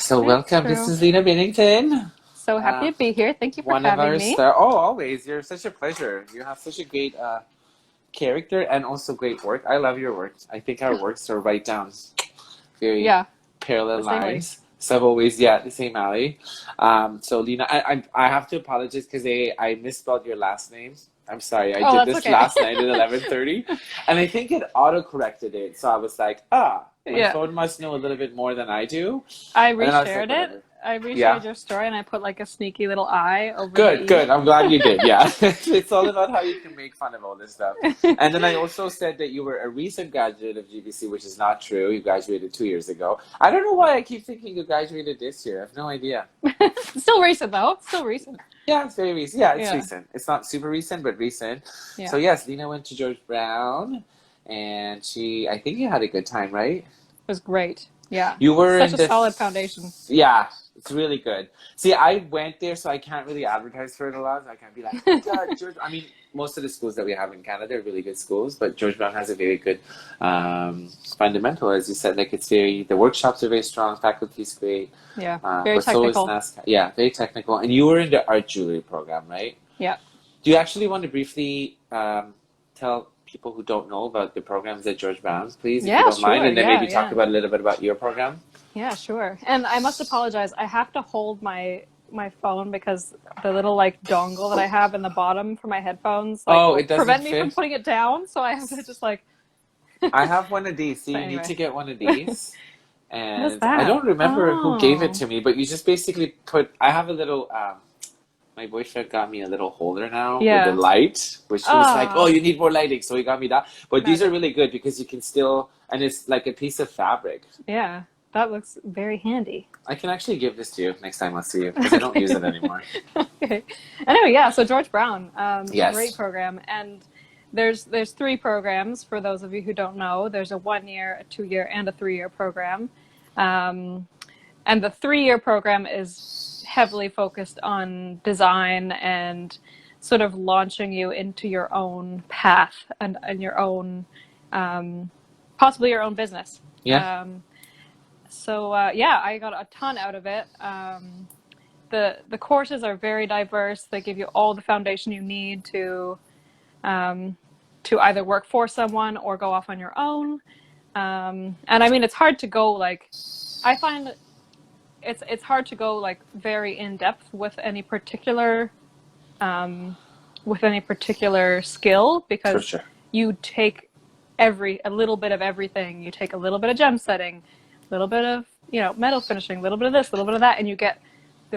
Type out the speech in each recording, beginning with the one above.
So That's welcome. This true. is Lena Binnington. So happy to be here. Thank you for One of having our me. star. Oh, always. You're such a pleasure. You have such a great character and also great work. I love your work. I think our works are right down very Yeah, parallel the same way. lines. So I've always, the same alley. So Lena, I have to apologize because I misspelled your last name. I'm sorry. I Oh, did that's this okay. last night at 11:30, and I think it auto-corrected it. So I was like, my Yeah, phone must know a little bit more than I do. I And then I was like, reshared it. whatever. I Yeah. reshared your story and I put like a sneaky little I over the Good, good. E. I'm glad you did. Yeah. It's all about how you can make fun of all this stuff. And then I also said that you were a recent graduate of GBC, which is not true. You graduated 2 years ago. I don't know why I keep thinking you graduated this year. I have no idea. Still recent though. Still recent. Yeah, it's very recent. Yeah, it's Yeah, recent. It's not super recent, but recent. yeah. So yes, Lena went to George Brown, and I think you had a good time, right? It was great. Yeah. You were Such in a the, solid foundation. yeah, it's really good. See, I went there, so I can't really advertise for it a lot. I can't be like, oh my God, George. I mean, most of the schools that we have in Canada are really good schools, but George Brown has a very good fundamental, as you said. Like the workshops are very strong, faculty's great. Yeah, very But so is technical. NASCAR. Yeah, very technical. And you were in the art jewelry program, right? Yeah. Do you actually want to briefly tell people who don't know about the programs at George Brown's, please, if you Yeah, don't mind, sure. and then Yeah, maybe talk yeah. about a little bit about your program? Yeah, sure. And I must apologize. I have to hold my phone because the little like dongle that I have in the bottom for my headphones Oh, will it doesn't prevent me fit? from putting it down. So I have to just like. I have one of these, so But you need anyway, to get one of these. what is And I that? don't remember who gave it Oh, to me, but you just basically I have a little, my boyfriend got me a little holder now with a yeah. light, which he was like, oh, Ah, you need more lighting, so he got me that. But these are magic. really good because you can still, and it's like a piece of fabric. Yeah, that looks very handy. I can actually give this to you next time I see you because I don't use Okay. it anymore. Okay. Anyway, yeah. So George Brown, great Yes. program, and there's three programs for those of you who don't know. There's a 1 year, a 2 year, and a 3 year program. Um, and the 3 year program is heavily focused on design and sort of launching you into your own path and your own, possibly your own business. Yeah. Yeah, I got a ton out of it. The courses are very diverse. They give you all the foundation you need to either work for someone or go off on your own. And I mean, it's hard to go like, I find it's hard to go like very in depth with any particular skill For because sure. you take a little bit of everything. You take a little bit of gem setting, a little bit of metal finishing, a little bit of this, a little bit of that, and you get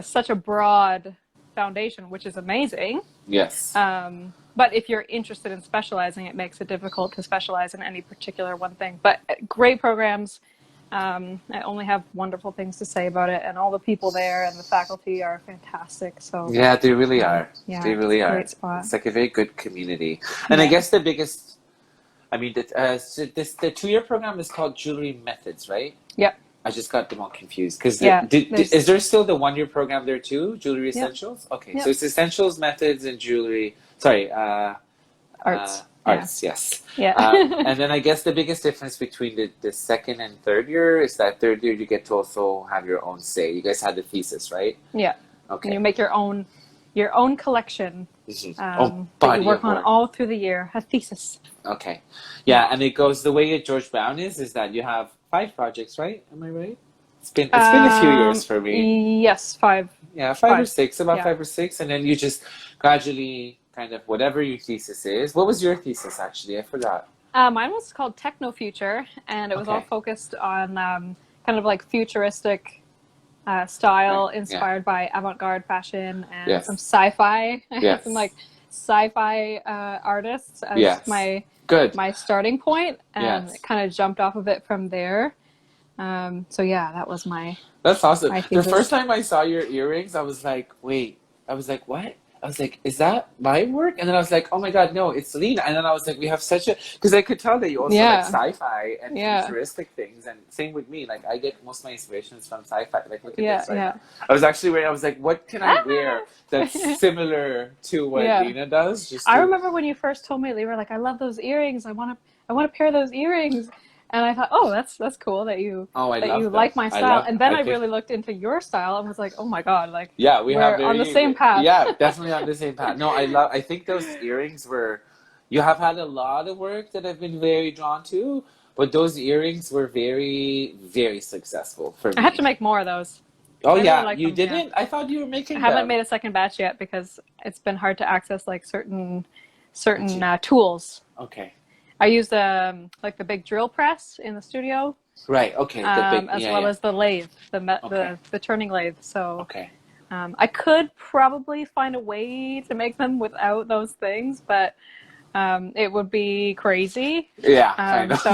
such a broad foundation, which is amazing. Yes. But if you're interested in specializing, it makes it difficult to specialize in any particular one thing. But great programs. I only have wonderful things to say about it, and all the people there and the faculty are fantastic. So Yeah, they really are. yeah, They it's really a are. great spot. It's like a very good community. And I Yeah, guess the biggest, I mean, so the 2 year program is called Jewelry Methods, right? yep, I just got them all confused because yeah. is There's there still the 1 year program there too? Jewelry yep, Essentials? Okay, so yep. it's Essentials, Methods, and Jewelry. Sorry, Arts. Yeah, Arts, yes. yeah, And then I guess the biggest difference between the second and third year is that third year you get to also have your own say. You guys had the thesis, right? yeah. And you Okay. make your own collection Oh, that you body work of on work. all through the year. A thesis. Okay. Yeah. Yeah, and it goes the way at George Brown is that you have 5 projects, right? Am I right? It's been a few years for me. Yes, five, Yeah, 5 or five. 6, about Yeah. 5 or 6, and then you just gradually kind of whatever your thesis is. What was your thesis actually? I forgot. Mine was called Techno Future, and it was all Okay. focused on kind of like futuristic style Right. Yeah. inspired by avant-garde fashion and some Yes. sci-fi. I had some Yes. like sci-fi artists as Yes. Good. my starting point, and it Yes. kind of jumped off of it from there. So yeah, that was That's awesome. my The thesis. first time I saw your earrings, I was like, wait. I was like, what? I was like, is that my work? And then I was like, oh my God, no, it's Lena. And then I was like, we have such a, because I could tell that you also like Yeah, sci-fi and yeah, futuristic things. And same with me. Like, I get most of my inspirations from sci-fi. Like, look at yeah, this right yeah. now. I was actually wearing, I was like, what can I wear that's Ah! similar to what Yeah. Lena does? Just I to, remember when you first told me, you were like, I love those earrings. I want a pair of those earrings. And I thought, oh, that's cool that you Oh, I that love you them. like my I style. love. And then I I think. really looked into your style and was like, oh my God, like Yeah, we have we're on the same path. yeah, definitely on the same path. No, I think those earrings were, you have had a lot of work that I've been very drawn to, but those earrings were very, very successful for I have to me. make more of those. Oh I really yeah, like you them. Yeah. didn't? I thought you were I making haven't them. made a second batch yet because it's been hard to access like certain Did certain you? tools. Okay. I use like the big drill press in the studio, Right, okay, the big, as yeah, well yeah. as the lathe, Okay, the turning lathe. So okay. I could probably find a way to make them without those things, but it would be crazy. Yeah, I know. So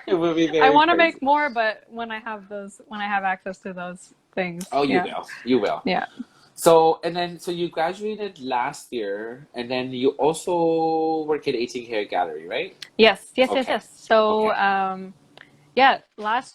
It would be I very want to crazy. make more, but when I have access to those things, Oh, you yeah, will. You will. yeah. So, and then, so you graduated last year, and then you also work at 18 Hair Gallery, right? Yes, yes, yes, Okay. yes. So, Okay. yeah,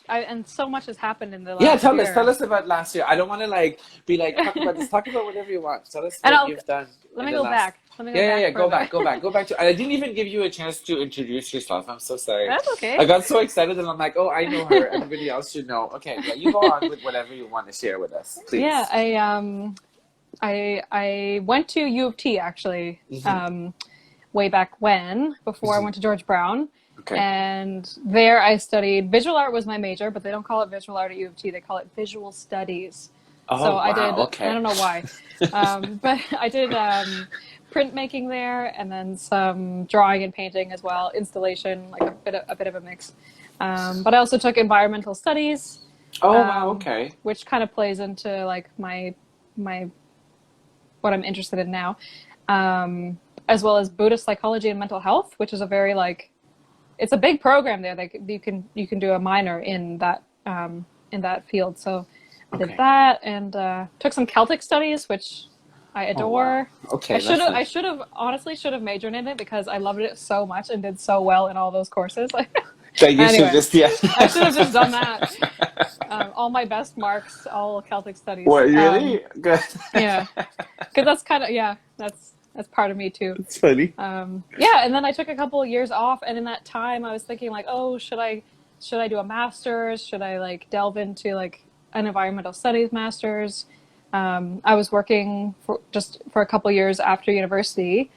and so much has happened in the Yeah, last tell year. us about last year. I don't want to like be like talk about this. Talk about whatever you want. Tell us And what you've done let in me the go last. back. Let me go Yeah, yeah, back yeah. Go further. back, go back, go back to. I didn't even give you a chance to introduce yourself. I'm so sorry. That's okay. I got so excited and I'm like, oh, I know her. Everybody else should know. Okay, yeah, you go on with whatever you want to share with us, Yeah, please. I went to U of T actually, Hmm. way back when, before I Hmm. went to George Brown. Okay. And there I studied visual art was my major, but they don't call it visual art at U of T. They call it visual studies. So Oh I wow. did, I Okay. don't know why, but I did printmaking there, and then some drawing and painting as well, installation, like a bit of a mix. But I also took environmental studies, Oh wow. um, Okay. which kind of plays into like my what I'm interested in now, um, as well as Buddhist psychology and mental health, which is a very like it's a big program there. Like you can do a minor in that field. So I did Okay. that and took some Celtic studies, which I Oh wow. adore. Okay, that's I nice. should have honestly should have majored in it because I loved it so much and did so well in all those courses. So you should Anyway, just yeah. I should have just done that. All my best marks, all Celtic studies. What really good? Yeah, because that's kind of yeah, that's part of me too. It's funny. Yeah, and then I took a couple of years off, and in that time, I was thinking like, oh, should I do a master's? Should I like delve into like an environmental studies master's? I was working for a couple of years after university,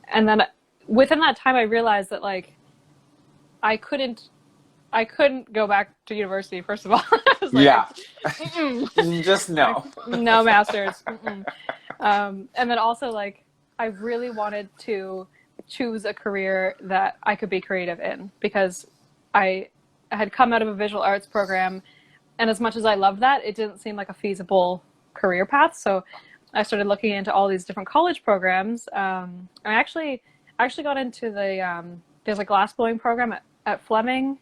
and then within that time, I realized that like I couldn't I couldn't go back to university. First of all, I was like, Yeah. mm-mm. Just Like no. no masters. Mm-mm. And then also like I really wanted to choose a career that I could be creative in because I had come out of a visual arts program, and as much as I loved that, it didn't seem like a feasible career path. So I started looking into all these different college programs. I actually got into there's a glass blowing program at Fleming.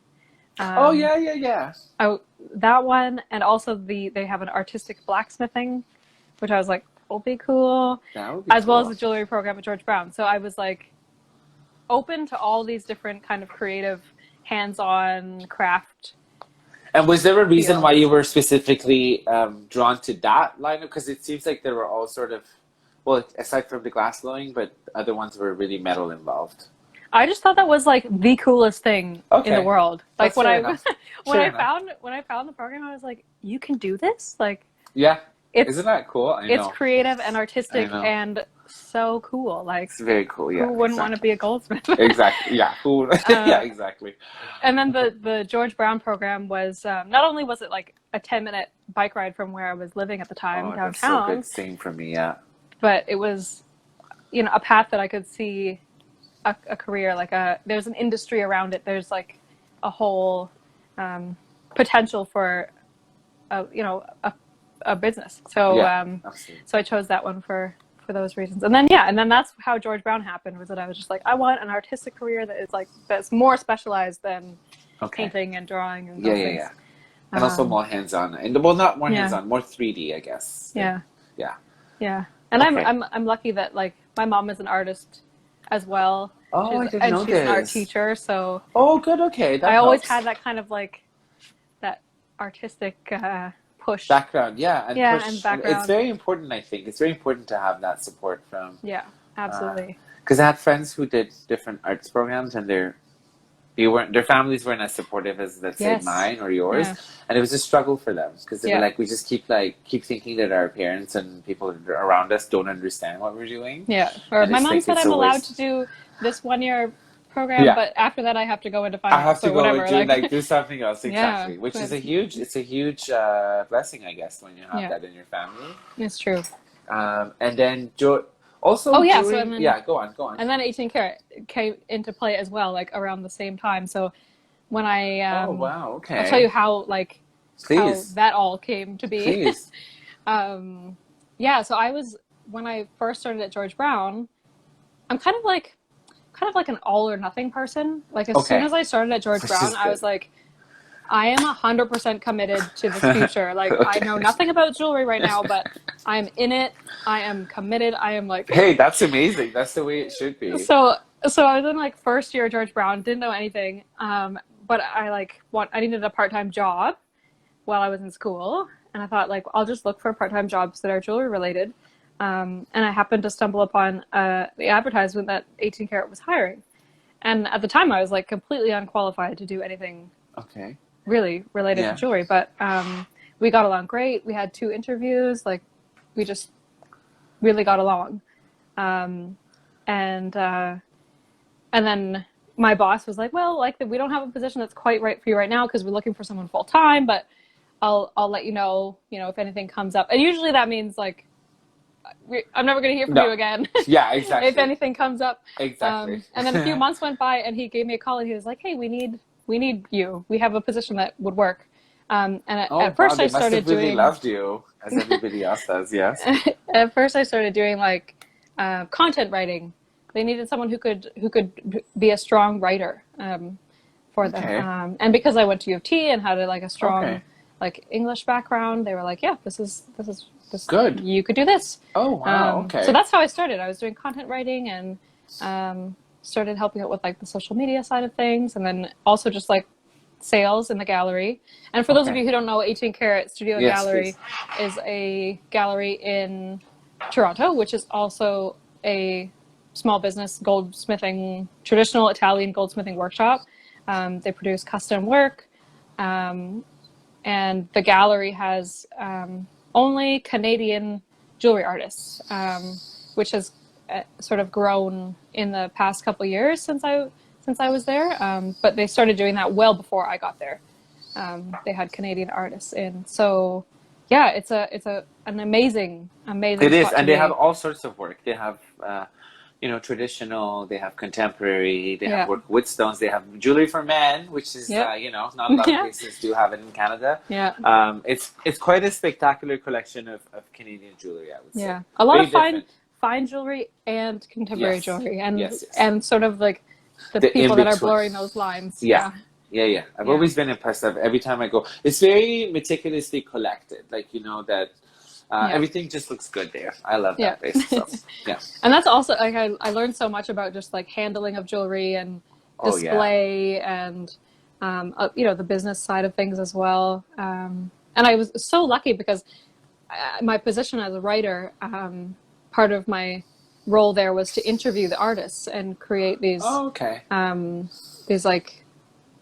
Oh Um, yeah, yeah, yeah. I, that one, and also they have an artistic blacksmithing, which I was like, will be cool, That would be as well as cool. the jewelry program at George Brown. So I was like open to all these different kind of creative, hands-on craft And was there a reason why you fields. were specifically drawn to that lineup? Because it seems like they were all sort of, well, aside from the glass blowing, but other ones were really metal involved. I just thought that was like the coolest thing in the Okay, world. Like that's fair enough. Fair enough. when I found the program, I was like, you can do this? Like Yeah, isn't it's that cool? I it's know. creative and I artistic know. and so cool. Like It's very cool. who Yeah, wouldn't want to exactly. be a goldsmith? Exactly. Yeah. Who? Yeah. uh, Exactly. and then the George Brown program was not only was it like a 10-minute bike ride from where I was living at the time Oh, that's so good. downtown, Same for me. Yeah. but it was a path that I could see a career like there's an industry around it. There's like a whole potential for a business. So Yeah. Absolutely. so I chose that one for those reasons. And then that's how George Brown happened. Was that I was just like I want an artistic career that is like that's more specialized than Okay. painting and drawing and Yeah, those yeah, things. yeah. And also Um, more hands-on, and well, not more yeah, hands-on, more 3D, I guess. yeah, Yeah. yeah. And Okay. I'm lucky that like my mom is an artist as well. Oh, I didn't And know she's an art this. teacher, so Oh, good. Okay, I that always helps. had that kind of like that artistic push. Background, yeah, and Yeah, and push. And it's background. very important, I think. It's very important to have that support from, Yeah, absolutely. because I had friends who did different arts programs, and their families weren't as supportive as, let's say, Yes. mine or yours. Yeah. And it was a struggle for them because they were Yeah. like, we just keep thinking that our parents and people around us don't understand what we're doing. Yeah. Or And my it's mom like, said it's I'm a allowed waste. to do this 1 year program, Yeah. but after that I have to go into I have finance to or go whatever. and Like, do something else, exactly. yeah, Which is but it's a huge blessing, I guess, when you have yeah, that in your family. it's true. And then also Oh yeah, so during, and then yeah, go on. and then 18 karat came into play as well, like around the same time. So when I Oh wow, I'll tell you okay. how how Please, that all came to be. please. Yeah, so when I first started at George Brown, I'm kind of like an all or nothing person. Like as soon Okay, as I started at George which Brown, is I was good. like, I am 100% committed to this future. Like I know Okay. nothing about jewelry right now, but I'm in it. I am committed. I am like Hey, that's amazing. That's the way it should be. so I was in like first year at George Brown, didn't know anything. But I needed a part-time job while I was in school, and I thought like I'll just look for part-time jobs that are jewelry related. And I happened to stumble upon the advertisement that 18 Karat was hiring. And at the time, I was like completely unqualified to do anything Okay. really related to Yeah. jewelry. But we got along great. We had 2 interviews. Like we just really got along. Um, and then my boss was like, "Well, like we don't have a position that's quite right for you right now because we're looking for someone full time. But I'll let you know, if anything comes up." And usually that means like I'm never going to hear from No. you again. Yeah, If exactly. anything comes up. Exactly. And then a few months went by and he gave me a call and he was like, "Hey, we need you. We have a position that would work." And Oh at wow, first they I must started have really doing, loved you, as everybody else does. Yes. at first I started doing like content writing. They needed someone who could be a strong writer for them. Okay. And because I went to U of T and had a strong Okay. like English background, they were like, "Yeah, this Good. you could do this." Oh wow. So Okay. that's how I started. I was doing content writing and started helping out with like the social media side of things, and then also just like sales in the gallery. And for those of Okay. you who don't know, 18 Karat Studio and Yes, Gallery please. is a gallery in Toronto, which is also a small business goldsmithing, traditional Italian goldsmithing workshop. They produce custom work, and the gallery has only Canadian jewelry artists, which has sort of grown in the past couple years since I was there. But they started doing that well before I got there. They had Canadian artists in, so yeah, it's an amazing It is, spot to and they have be. all sorts of work. They have, traditional. They have contemporary. They have Yeah, work with stones. They have jewelry for men, which is, yep, not a lot of yeah, places do have it in Canada. yeah, It's quite a spectacular collection of Canadian jewelry, I would say. yeah. A lot Very of fine different. fine jewelry and contemporary Yes, jewelry, yes, yes. and sort of like the The in people that are between. blurring those lines. Yeah, Yeah, yeah. I've yeah, always been impressed of every time I go. It's very meticulously collected. Like that yeah, everything just looks good there. I love yeah. that place. So yeah. And that's also like I learned so much about just like handling of jewelry and Oh yeah. display and the business side of things as well. And I was so lucky because my position as a writer, part of my role there was to interview the artists and create Oh okay. these like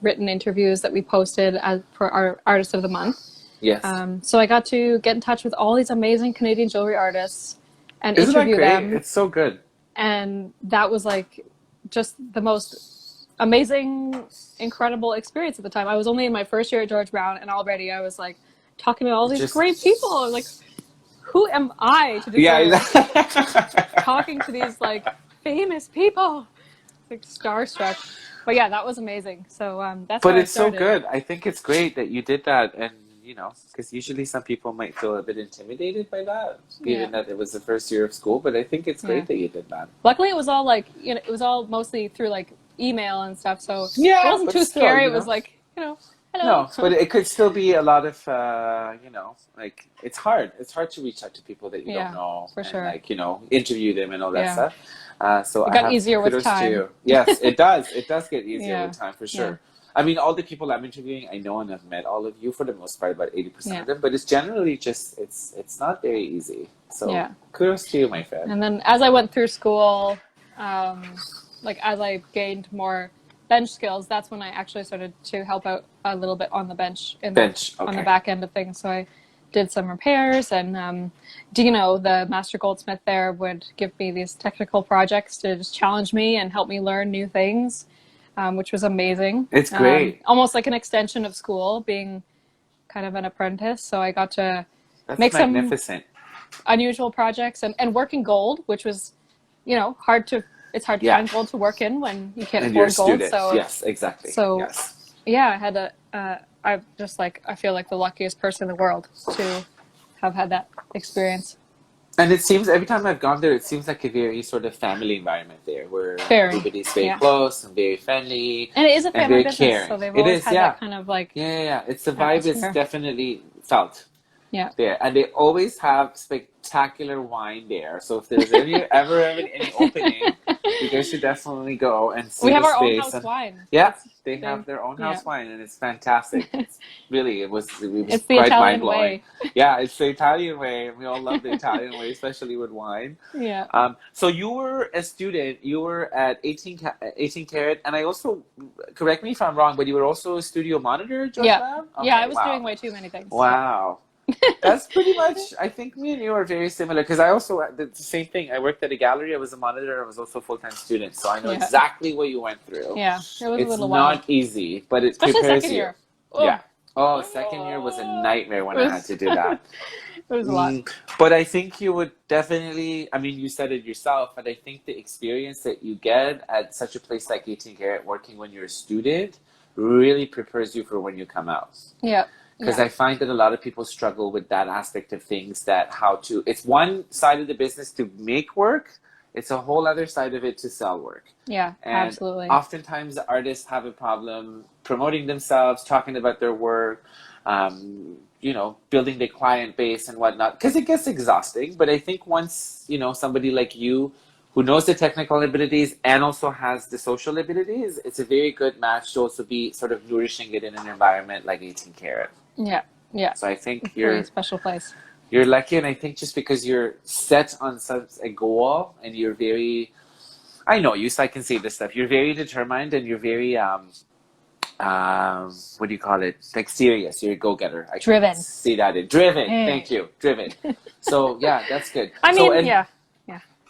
written interviews that we posted for our Artist of the Month. Yes. So I got to get in touch with all these amazing Canadian jewelry artists and Isn't that interview great? them. It's so good. And that was like just the most amazing, incredible experience at the time. I was only in my first year at George Brown, and already I was like talking to all these Just great people. Like, who am I to yeah. deserve talking to these like famous people? It's like starstruck. But yeah, that was amazing. So that's But how I it's so started. good. I think it's great that you did that, and because usually some people might feel a bit intimidated by that, Yeah. given that it was the first year of school. But I think it's great Yeah. that you did that. Luckily, it was all like it was all mostly through like email and stuff, so Yeah, it wasn't but too still, scary. It was like hello. No, but it could still be a lot of, like it's hard. It's hard to reach out to people that you Yeah, don't know for and sure. interview them and all that Yeah. stuff. So It I got have easier with kudos to time. you. Yes, it does. It does get easier Yeah. with time for Yeah. sure. I mean, all the people I'm interviewing, I know and I've met all of you for the most part, about 80% Yeah. of them. But it's generally just it's not very easy. So Yeah. kudos to you, my friend. And then as I went through school, like as I gained more bench skills, that's when I actually started to help out a little bit on the bench, on the back end of things. So I did some repairs, and Dino, the master goldsmith there, would give me these technical projects to just challenge me and help me learn new things, which was amazing. It's great. Almost like an extension of school, being kind of an apprentice. So I got to make magnificent. some unusual projects and work in gold, which was, it's hard to find gold to work in when you can't afford gold. So yes, exactly. So yes. Yeah, I had I feel like the luckiest person in the world to have had that experience. And it seems every time I've gone there, it seems like a very sort of family environment there, where everybody's very close and very friendly. And it is a family business, caring. So they've always had that kind of like It's the vibe is definitely felt. Yeah. There, and they always have spectacular wine there. So if there's ever any opening, you guys should definitely go and see. We have the our space. own house wine. Yeah, they have their own house wine, and it's fantastic. It's it's the quite Italian mind-blowing. way. Yeah, it's the Italian way, and we all love the Italian way, especially with wine. Yeah. So you were a student. You were at 18 Carat, and I also, correct me if I'm wrong, but you were also a studio monitor, George? Yeah. Okay, I was doing way too many things. Wow. That's pretty much, I think me and you are very similar, because I also did the same thing. I worked at a gallery. I was a monitor. I was also a full-time student. So I know exactly what you went through. Yeah, it was a little wild. It's not easy, but it especially prepares second you. Year. Yeah. Oh, second year was a nightmare when I had to do that. It was a lot. But I think you would definitely, I mean, you said it yourself, but I think the experience that you get at such a place like 18 Carat, working when you're a student, really prepares you for when you come out. Yeah. Because I find that a lot of people struggle with that aspect of things, it's one side of the business to make work, it's a whole other side of it to sell work. Yeah, and absolutely. Oftentimes the artists have a problem promoting themselves, talking about their work, building their client base and whatnot, because it gets exhausting. But I think once, somebody like you who knows the technical abilities and also has the social abilities, it's a very good match to also be sort of nourishing it in an environment like 18 Carat. Yeah, yeah. So I think you're a special place. You're lucky, and I think just because you're set on such a goal and you're very, I know you, so I can say this stuff. You're very determined, and you're very what do you call it? Like serious. You're a go-getter. I driven. See that in driven. Thank you, driven. So yeah, that's good. I mean, yeah.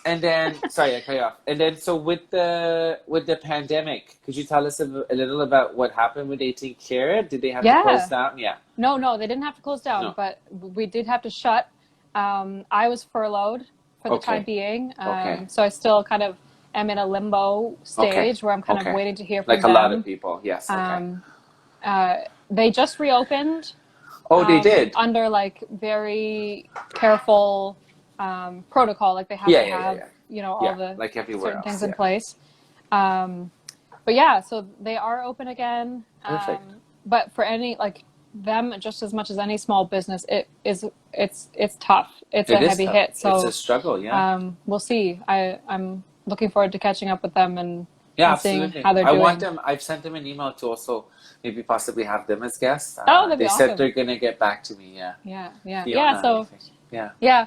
And then, sorry, I cut you off. And then, so with the pandemic, could you tell us a little about what happened with 18 Carat? Did they have to close down? Yeah. No, they didn't have to close down, but we did have to shut. I was furloughed for the time being. So I still kind of am in a limbo stage where I'm kind of waiting to hear from them. Like a lot of people, yes. They just reopened. Oh, they did? Under like very careful protocol, like they have to have all the like everywhere certain things in place. But yeah, so they are open again. Perfect. But for any like them, just as much as any small business, it's tough. It's a heavy hit. So it's a struggle. Yeah. We'll see. I'm looking forward to catching up with them and seeing absolutely. how they're doing. I want them. I've sent them an email to also maybe possibly have them as guests. That'd be awesome. They said they're gonna get back to me. Yeah. Fiona, so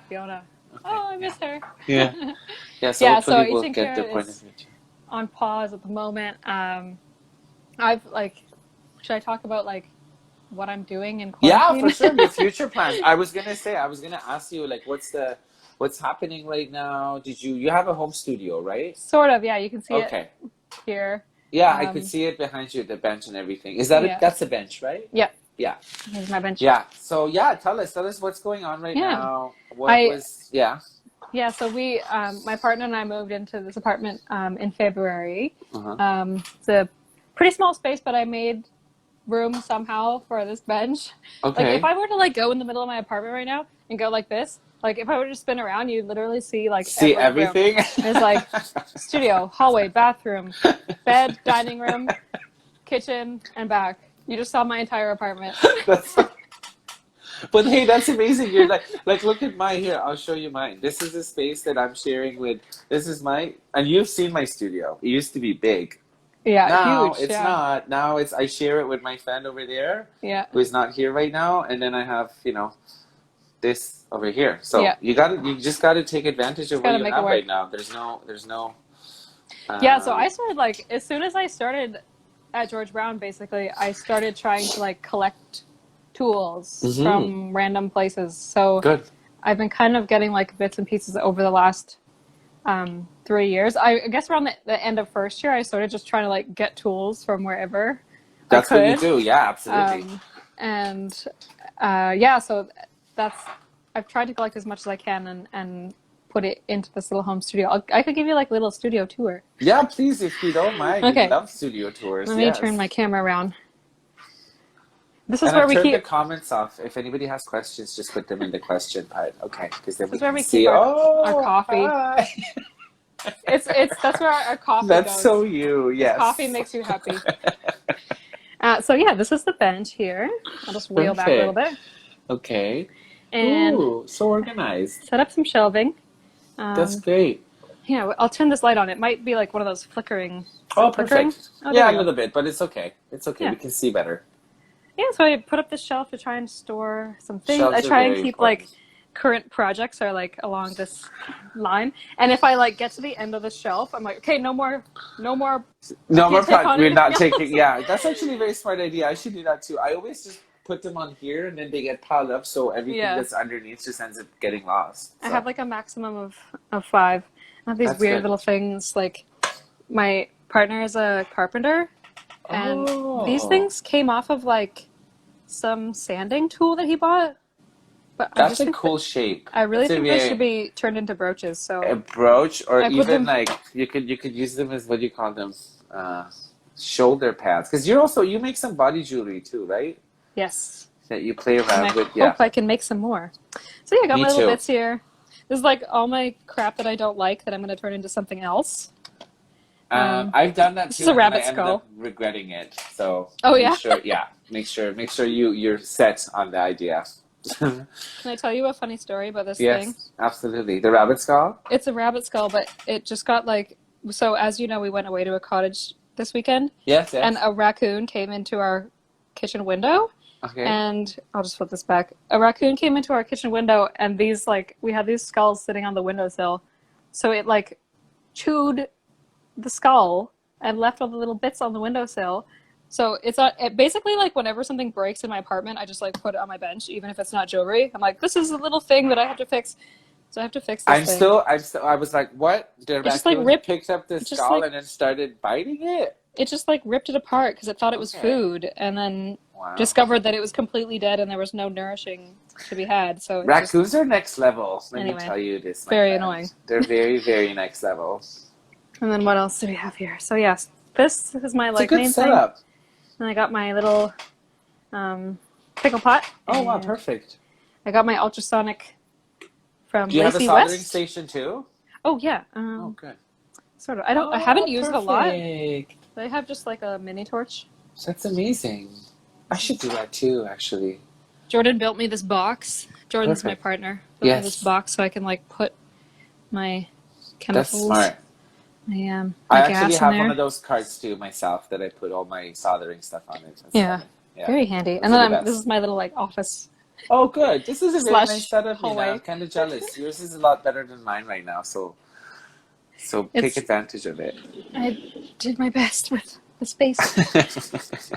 Fiona. Okay. Oh, I miss her. Yeah. So hopefully we'll get their point of view too. On pause at the moment. I've should I talk about like what I'm doing in quarantine? Yeah, for sure. The future plans. I was gonna ask you like what's happening right now. You have a home studio, right? Sort of, yeah. You can see it here. Yeah, I could see it behind you, the bench and everything. Is that that's a bench, right? Yeah. Yeah. Here's my bench. Yeah. So tell us what's going on right now. Yeah, so we, my partner and I moved into this apartment in February. It's a pretty small space, but I made room somehow for this bench. Okay. Like if I were to like go in the middle of my apartment right now and go like this, like if I were to spin around, you'd literally see like everything. There's like studio, hallway, bathroom, bed, dining room, kitchen, and back. You just saw my entire apartment. But hey, that's amazing. You're like look at mine here. I'll show you mine. This is a space that I'm sharing with. This is and you've seen my studio. It used to be big. Yeah, now huge. It's not. Now I share it with my friend over there. Yeah. Who is not here right now, and then I have this over here. So you just gotta take advantage of what you have right now. There's no. Yeah. So I started as soon as I started at George Brown, basically, I started trying to like collect tools from random places. So Good. I've been kind of getting like bits and pieces over the last 3 years. I guess around the end of first year, I started just trying to like get tools from wherever That's I could. what you do. Yeah, absolutely. So I've tried to collect as much as I can and put it into this little home studio. I could give you like a little studio tour. Yeah, please, if you don't mind. Okay. We love studio tours. Let me turn my camera around. This is And where I've we turned keep the comments off. If anybody has questions, just put them in the question part. Okay, because then This is we where can we see. keep our Oh, coffee. hi. It's that's where our coffee That's goes. so you. Yes. Coffee makes you happy. So yeah, this is the bench here. I'll just wheel back a little bit. Okay. And Ooh, so organized. set up some shelving. That's great. Yeah, I'll turn this light on. It might be like one of those flickering. Oh, flickering? perfect. Oh, Yeah, a we go. little bit, but it's okay. It's okay. Yeah. We can see better. Yeah, so I put up this shelf to try and store some things. Shelves I are try and very keep important. like current projects are like along this line. And if I like get to the end of the shelf, I'm like, okay, no more. No more can't take on We're not anything else. taking. Yeah, that's actually a very smart idea. I should do that too. I always just put them on here, and then they get piled up, so everything Yeah. that's underneath just ends up getting lost. I So. have like a maximum of 5. I have these That's weird good. little things. Like my partner is a carpenter, and these things came off of like some sanding tool that he bought. But That's a cool shape. I really That's a think they very- should be turned into brooches. So a brooch, or I put even them- like you could use them as, what do you call them? Shoulder pads. Because you make some body jewelry too, right? yes, That you play and around I with. hope Yeah. I can make some more. So yeah, I got Me my little too. bits here. This is like all my crap that I don't like that I'm going to turn into something else. I've done that this too. is a and rabbit I ended skull. up regretting it. So. Oh, make yeah? Sure, yeah. Make sure you're set on the idea. Can I tell you a funny story about this Yes, thing? absolutely. The rabbit skull. It's a rabbit skull, but it just got like, so as you know, we went away to a cottage this weekend, Yes. Yes. and a raccoon came into our kitchen window. Okay. And I'll just flip this back. A raccoon came into our kitchen window, and these like we had these skulls sitting on the windowsill, so it like chewed the skull and left all the little bits on the windowsill. So it's not basically like whenever something breaks in my apartment, I just like put it on my bench, even if it's not jewelry. I'm like, this is a little thing that I have to fix. So I have to fix this thing. I was like, what? The just, like, raccoon picked up the just, skull like- and then started biting it? It just like ripped it apart because it thought it was food, and then Wow. discovered that it was completely dead and there was no nourishing to be had. So it's Raccoons are next level. Let me Anyway, tell you this. my very friend. annoying. They're very, very next level. And then what else do we have here? So yes, this is my It's like a good main setup. thing. And I got my little pickle pot. Oh wow, and perfect. I got my ultrasonic from Do you have a Lacey soldering West. station too? Oh yeah, Oh, good. sort of. I haven't used it a lot. Perfect. I have just like a mini torch. That's amazing. I should do that too, actually. Jordan built me this box. Jordan's my Perfect. partner. Built Yes. me this box so I can like put my That's chemicals, smart. my I gas actually in have there. one of those carts too myself that I put all my soldering stuff on it. That's Yeah. funny. Yeah. Very handy. Those And are then the best. this is my little like office. Oh, good. This is a very Slash nice setup, Lena. hallway. I'm kind of jealous. Yours is a lot better than mine right now, so take It's- advantage of it. I did my best with the space.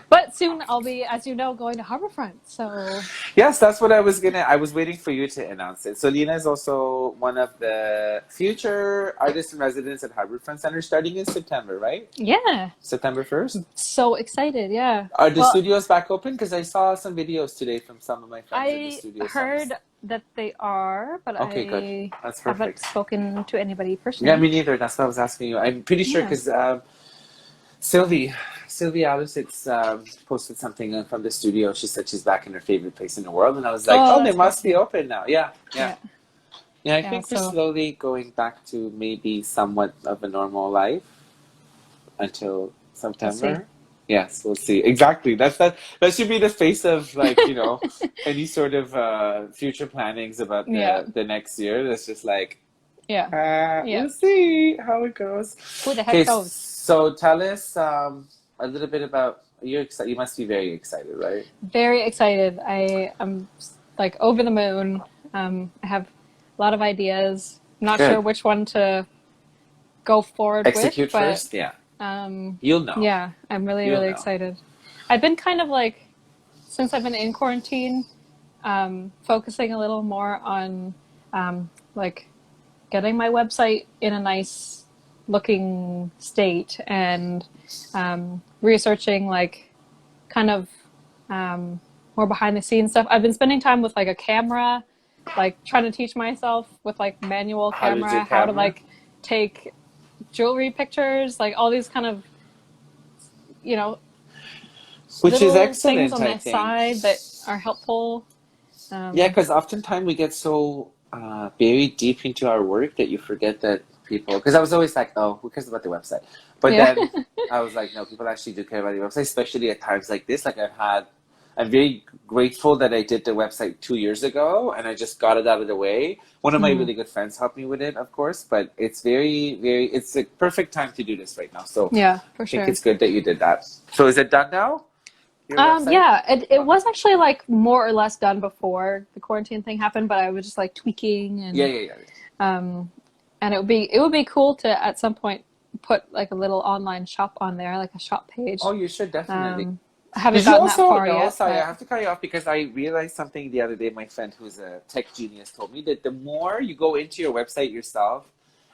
But soon I'll be, as you know, going to Harbourfront. So Yes, that's what I was waiting for you to announce it. So Lena is also one of the future artists in residence at Harbourfront Center starting in September, right? yeah, September 1st. so excited. Yeah. Are the Well, studios back open? Because I saw some videos today from some of my friends in the I studio. heard that they are, but Okay, I good. That's haven't perfect. spoken to anybody personally. Yeah, me neither. That's what I was asking you. I'm pretty sure Yeah. because Sylvie Alice posted something from the studio. She said she's back in her favorite place in the world, and I was like, Oh, oh, they that's must be open now. Yeah. Yeah. I Yeah, think we're so- slowly going back to maybe somewhat of a normal life until September. Yes, we'll see. Exactly. That should be the face of like, any sort of future plannings about the next year. That's just like, Yeah. we'll see how it goes. Who the Okay, heck knows? so tell us a little bit about you're excited. You must be very excited, right? Very excited. I am like over the moon. I have a lot of ideas. Not Good. sure which one to go forward Execute with, but first, yeah. You'll know. Yeah, I'm really, You'll really know. excited. I've been kind of like, since I've been in quarantine, focusing a little more on like getting my website in a nice looking state and researching like kind of more behind the scenes stuff. I've been spending time with like a camera, like trying to teach myself with like manual How to do camera, how to camera? like take jewelry pictures, like all these kind of, you know, Which is little things excellent, on I the think. side that are helpful. Yeah, because oftentimes we get so very deep into our work that you forget that people. Because I was always like, oh, who cares about the website? But Yeah. then I was like, no, people actually do care about the website, especially at times like this. Like I'm very grateful that I did the website 2 years ago and I just got it out of the way. One of my Mhm. really good friends helped me with it, of course, but it's it's a perfect time to do this right now. So Yeah, for I think sure. it's good that you did that. So is it done now? Your website? Yeah, it Okay. was actually like more or less done before the quarantine thing happened, but I was just like tweaking Yeah, yeah, yeah. and it would be cool to at some point put like a little online shop on there, like a shop Oh, page. you should definitely. I haven't Did you gotten that also far know? yet, Sorry, I but have to cut you off because I realized something the other day. My friend, who's a tech genius, told me that the more you go into your website yourself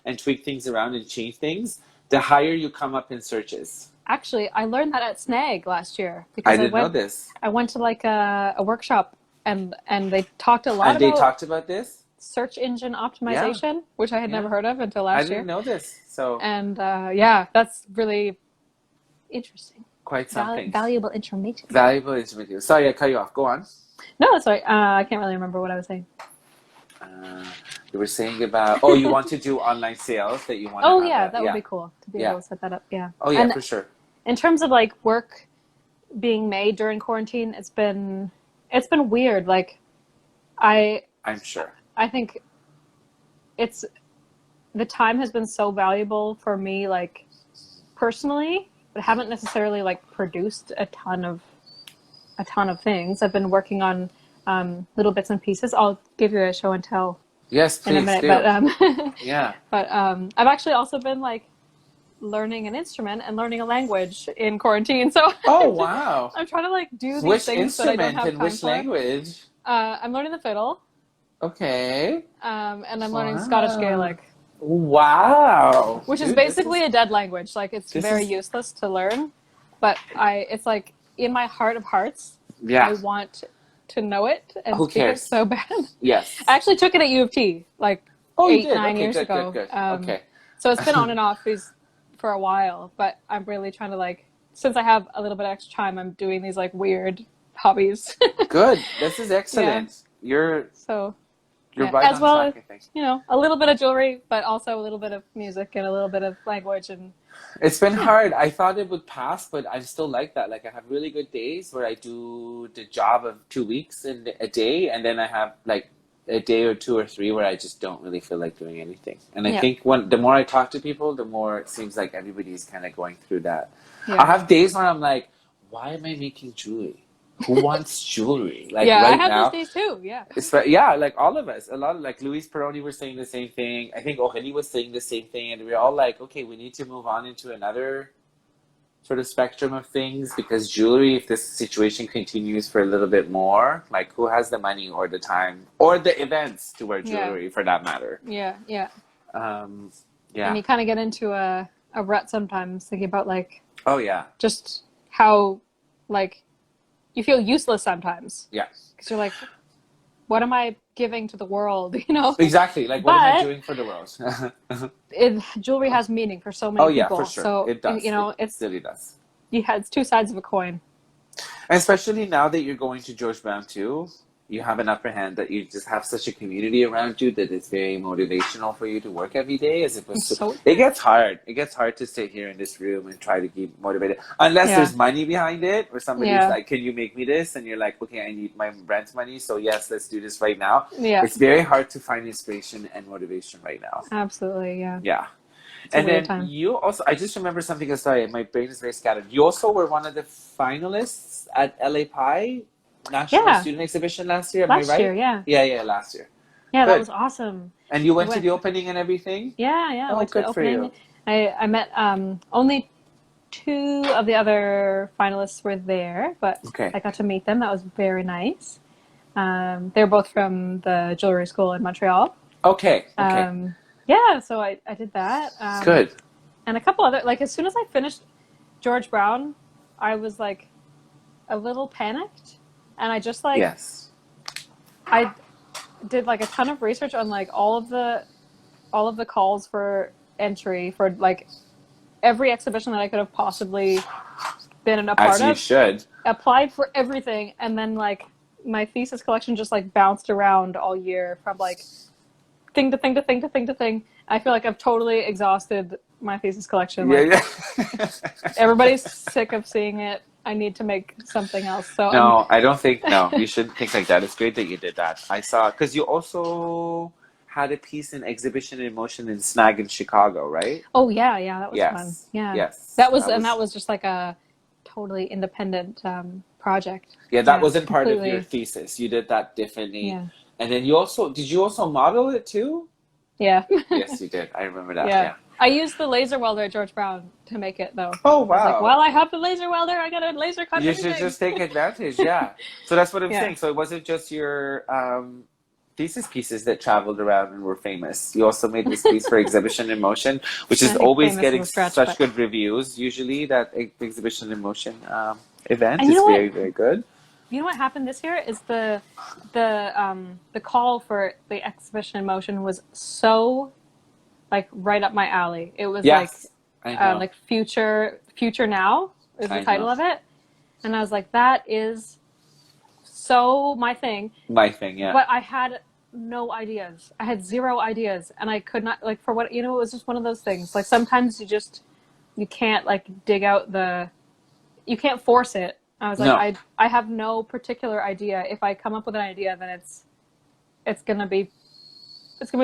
and tweak things around and change things, the higher you come up in searches. actually I learned that at Snag last year I because didn't know this. I went to like a workshop and they talked a lot And they about talked about this? search engine Yeah, optimization, which I had never yeah. heard of until I last didn't year. know this. So, And yeah, that's really interesting. quite something. Valuable information. Valuable information. Sorry, I cut you off. Go on. No, that's right. I can't really remember what I was saying. Uh, you were saying about, oh, you want to do online sales that you want to Oh have yeah, a, that would yeah, be cool to be yeah. able to set that up. Yeah. Oh, yeah, And for sure. in terms of like work being made during quarantine, it's been weird. Like I I'm sure. I think it's the time has been so valuable for me, like personally, but I haven't necessarily like produced a ton of things. I've been working on little bits and pieces. I'll give you a show and tell Yes, in a please minute, do. but Yeah. but I've actually also been like learning an instrument and learning a language in quarantine. So Oh, wow. I'm trying to like do these Which things that I don't instrument have and time which for. language? I'm learning the fiddle, Okay. and I'm learning Scottish Wow. Gaelic, Wow. which is Dude, basically a dead language. Like it's this very is, useless to learn, but it's like in my heart of hearts, I yeah. want to know it and Who speak it cares? so bad. Yes. I actually took it at U of T like Oh, you eight, did? 9 years Okay, ago. good. Okay. So it's been on and off for a while, but I'm really trying to like, since I have a little bit of extra time, I'm doing these like weird hobbies. Good. This is Yeah. excellent. So You're yeah, right as on well track, as, I think. you know, a little bit of jewelry, but also a little bit of music and a little bit of language and It's been yeah. hard. I thought it would pass, but I'm still like that. Like I have really good days where I do the job of 2 weeks in a day, and then I have like a day or two or three where I just don't really feel like doing anything. And I Yeah. think the more I talk to people, the more it seems like everybody's kind of going through that. I Yeah. have days where I'm like, why am I making jewelry? Who wants jewelry? Like Yeah, I right have those now, days too. Yeah. yeah, like all of us. A lot of like Luis Peroni were saying the same thing. I think O'Henny was saying the same thing, and we're all like, okay, we need to move on into another sort of spectrum of things because jewelry, if this situation continues for a little bit more, like who has the money or the time or the events to wear Yeah. jewelry for that matter? Yeah. Yeah. Um, And yeah. you kind of get into a rut sometimes thinking about like Oh yeah. just how like you feel useless sometimes Yeah. because you're like, what am I giving to the world? You know? Exactly. Like, what am I But doing for the world? jewelry has meaning for so many Oh yeah, people. for sure. So It does. you know, It it's really does. it's two sides of a coin. And especially now that you're going to George Brown too, you have an upper hand that you just have such a community around you that it's very motivational for you to work every day as opposed to So it gets hard. It gets hard to sit here in this room and try to keep motivated. Unless yeah. there's money behind it or somebody's Yeah. like, can you make me this? And you're like, okay, I need my rent money, so yes, let's do this right now. Yeah. It's very hard to find inspiration and motivation right now. Absolutely. Yeah. Yeah. It's a And weird then time. you also, I just remember something, sorry, my brain is very scattered. You also were one of the finalists at LA Pi National Yeah. Student Exhibition last year, am I Last right? year, yeah. Yeah, last year. Yeah, that Good. was awesome. And you I went to went. the opening and everything? Yeah, I Oh, went to the good for opening. you. I met only two of the other finalists were there, but Okay. I got to meet them. That was very nice. They're both from the jewelry school in Montreal. Okay. Okay. Yeah, so I did that. Good. And a couple other, like as soon as I finished George Brown, I was like a little panicked, and I just like Yes. I did like a ton of research on like all of the calls for entry for like every exhibition that I could have possibly been a part As you of. should. Applied for everything, and then like my thesis collection just like bounced around all year from like thing to thing to thing to thing to thing. I feel like I've totally exhausted my thesis collection. Like, Yeah. everybody's sick of seeing it. I need to make something else. So No, I don't think. No, you shouldn't think like that. It's great that you did that. I saw because you also had a piece in Exhibition in Motion in Snag in Chicago, right? oh yeah, that was Yes. fun. Yeah, Yes. that was just like a totally independent project. Yeah, that wasn't part of your completely. thesis. You did that differently. Yeah, And then you also model it too? yeah, Yes, you did. I remember that. yeah. Yeah. I used the laser welder at George Brown to make it though. Oh I was like, wow. well, I have the laser welder. I got a laser cut You everything. should just take advantage. Yeah. So that's what I'm Yeah. saying. So it wasn't just your thesis pieces that traveled around and were famous. You also made this piece for Exhibition in Motion, which I is think always famous getting is a stretch, such but- good reviews. Usually, that Exhibition in Motion event And is you know what? very, very good. You know what happened this year is the call for the Exhibition in Motion was so like right up my alley. It was Yes, I know. like future now is the I title know. of it, and I was like, that is so my thing. My thing, yeah. But I had no ideas. I had zero ideas, and I could not like for what it was just one of those things. Like sometimes you can't like dig out you can't force it. I was like, No. I have no particular idea. If I come up with an idea, then it's gonna be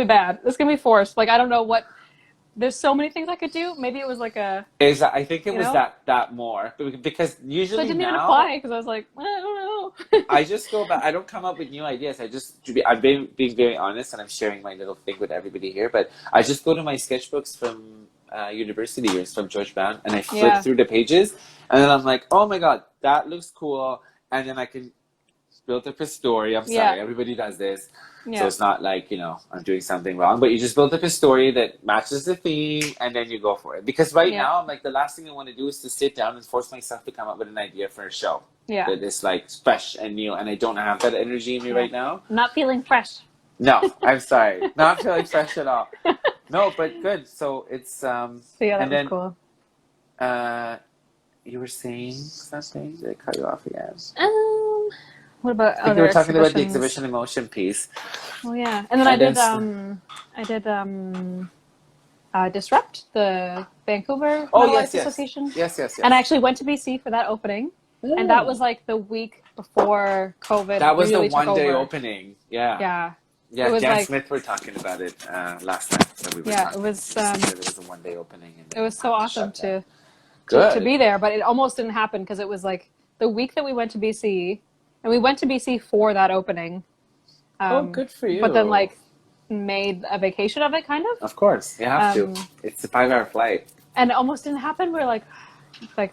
bad. It's gonna be forced. Like I don't know what. There's so many things I could do. Maybe it was like a. I think it You was know? that more because usually So I didn't even now apply because I was like, I don't know. I just go back. I don't come up with new ideas. I'm being very honest, and I'm sharing my little thing with everybody here. But I just go to my sketchbooks from university years from George Brown, and I flip Yeah. through the pages, and then I'm like, oh my god, that looks cool, and then I can build up a story. I'm sorry, Yeah. everybody does this. Yeah. So it's not like, I'm doing something wrong, but you just build up a story that matches the theme and then you go for it. Because right Yeah. now, I'm like, the last thing I want to do is to sit down and force myself to come up with an idea for a show Yeah. that is like fresh and new. And I don't have that energy in me Yeah. right now. Not feeling fresh. No, I'm sorry. Not feeling fresh at all. No, but good. So it's, So yeah, that and was then, cool. You were saying something? Did I cut you off again? What about I think other we were talking about the exhibitions? Exhibition in Motion piece. Oh yeah, and then I did Disrupt, the Vancouver Oh, Metal yes, Arts yes. Association. Yes. And I actually went to BC for that opening, and that was like the week before COVID. That was really the one-day took over. opening. Yeah. Yeah, Yeah, It was Dan like- Smith were talking about it last night. So we were yeah, talking. it was. He said it was a one-day opening. And It was so awesome shut down. to be there, but it almost didn't happen because it was like the week that we went to BC, and we went to BC for that opening. Oh, good for you. But then like made a vacation of it, kind of. Of course, you have to. Um, It's a 5-hour flight. And it almost didn't happen. We're like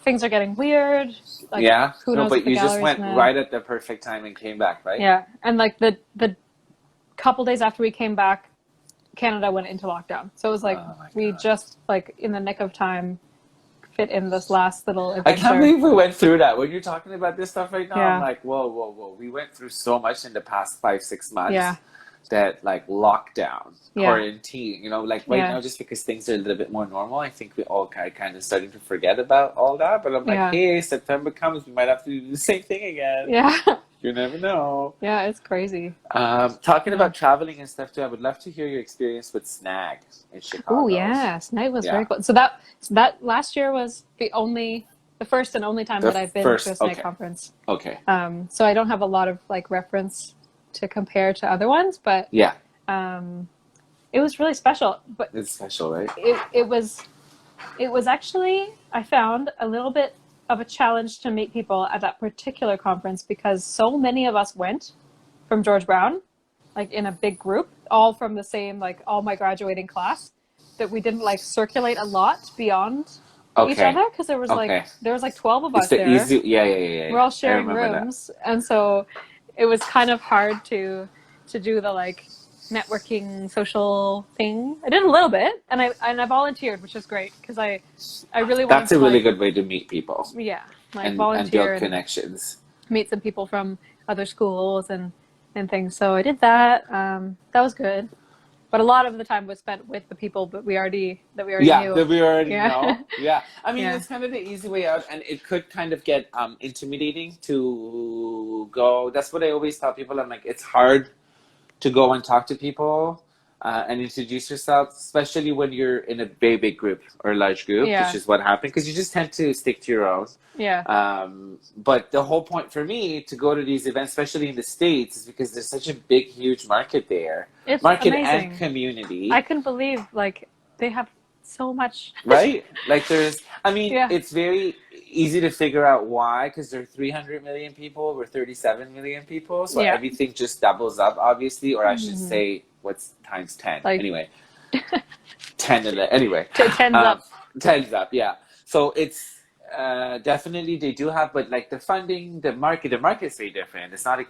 things are getting weird. Like, Yeah. who knows But if the you just gallery's went gonna- right at the perfect time and came back, right? Yeah, and like the couple days after we came back, Canada went into lockdown. So it was like Oh my we God. just like in the nick of time fit in this last little I adventure. can't believe we went through that. When you're talking about this stuff right now, Yeah. I'm like, whoa. We went through so much in the past 5-6 months. Yeah. That like lockdown, Yeah. quarantine, like right Yeah. now, just because things are a little bit more normal, I think we all kind of starting to forget about all that. But I'm like, Yeah. hey, September comes, we might have to do the same thing again. Yeah, You never know. yeah, it's crazy. Talking about traveling and stuff too, I would love to hear your experience with Snag in Chicago. Oh yes, night was Yeah. very cool. So that last year was the first and only time The that I've been first, to a Snag okay. conference. Okay. So I don't have a lot of like reference to compare to other ones, but Yeah, it was really special. But it's special, right? it was actually, I found, a little bit of a challenge to meet people at that particular conference because so many of us went from George Brown, like in a big group, all from the same, like all my graduating class, that we didn't like circulate a lot beyond each Okay. other because Okay. there was like 12 of It's us the there. easy. Yeah, yeah, yeah, yeah. We're all Yeah. I sharing remember that. rooms, and so it was kind of hard to do the like networking social thing. I did a little bit, and I volunteered, which was great because I really wanted That's a to really like, good way to meet people yeah, like and build volunteer and connections. meet some people from other schools and things. So I did that. That was good. But a lot of the time was spent with the people that we already Yeah, knew. that we already Yeah. know. Yeah. I mean, Yeah. it's kind of the easy way out, and it could kind of get intimidating to go. That's what I always tell people. I'm like, it's hard to go and talk to people and introduce yourself, especially when you're in a very big group or a large group, which Yeah. is what happened, because you just tend to stick to your own. Yeah. But the whole point for me to go to these events, especially in the States, is because there's such a big, huge market there. It's Market and amazing. community. I couldn't believe like they have so much. Right? Like I mean, Yeah. it's very easy to figure out why, because there are 300 million people, we're 37 million people, so Yeah. everything just doubles up, obviously, or I should Mhm. say, what's times 10? Like Anyway, 10 and anyway, tens um, up. 10's up, yeah. So it's definitely they do have, but like the funding, the market's very different. It's not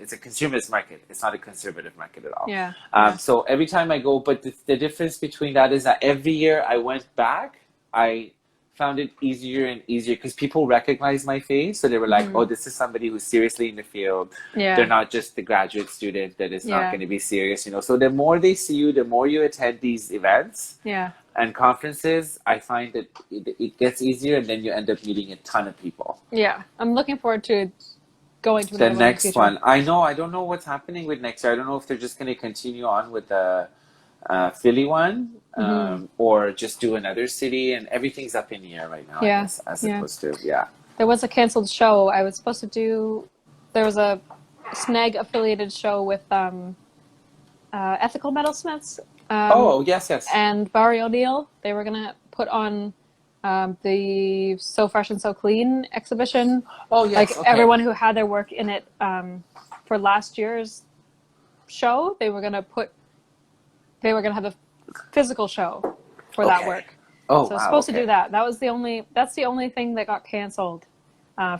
it's a consumerist market. It's not a conservative market at all. Yeah. Yeah. So every time I go, but the difference between that is that every year I went back, I found it easier and easier because people recognize my face. So they were like, oh, this is somebody who's seriously in the field. Yeah. They're not just the graduate student that is not Yeah. going to be serious, you know. So the more they see you, the more you attend these events Yeah. and conferences, I find that it gets easier, and then you end up meeting a ton of people. Yeah. I'm looking forward to going to The another one in the next future. one, I don't know what's happening with next year. I don't know if they're just going to continue on with the Philly one, or just do another city, and everything's up in the air right now, I Yeah. guess, as Yeah. opposed to, yeah. There was a canceled show. I was supposed to do. There was a Snag affiliated show with Ethical Metalsmiths. Oh, yes, yes. And Barry O'Neill. They were gonna put on the So Fresh and So Clean exhibition. Oh, yes, Like okay. everyone who had their work in it for last year's show, they were gonna have a physical show for that Okay. work. Oh, So I was wow, supposed okay. to do that. That's the only thing that got canceled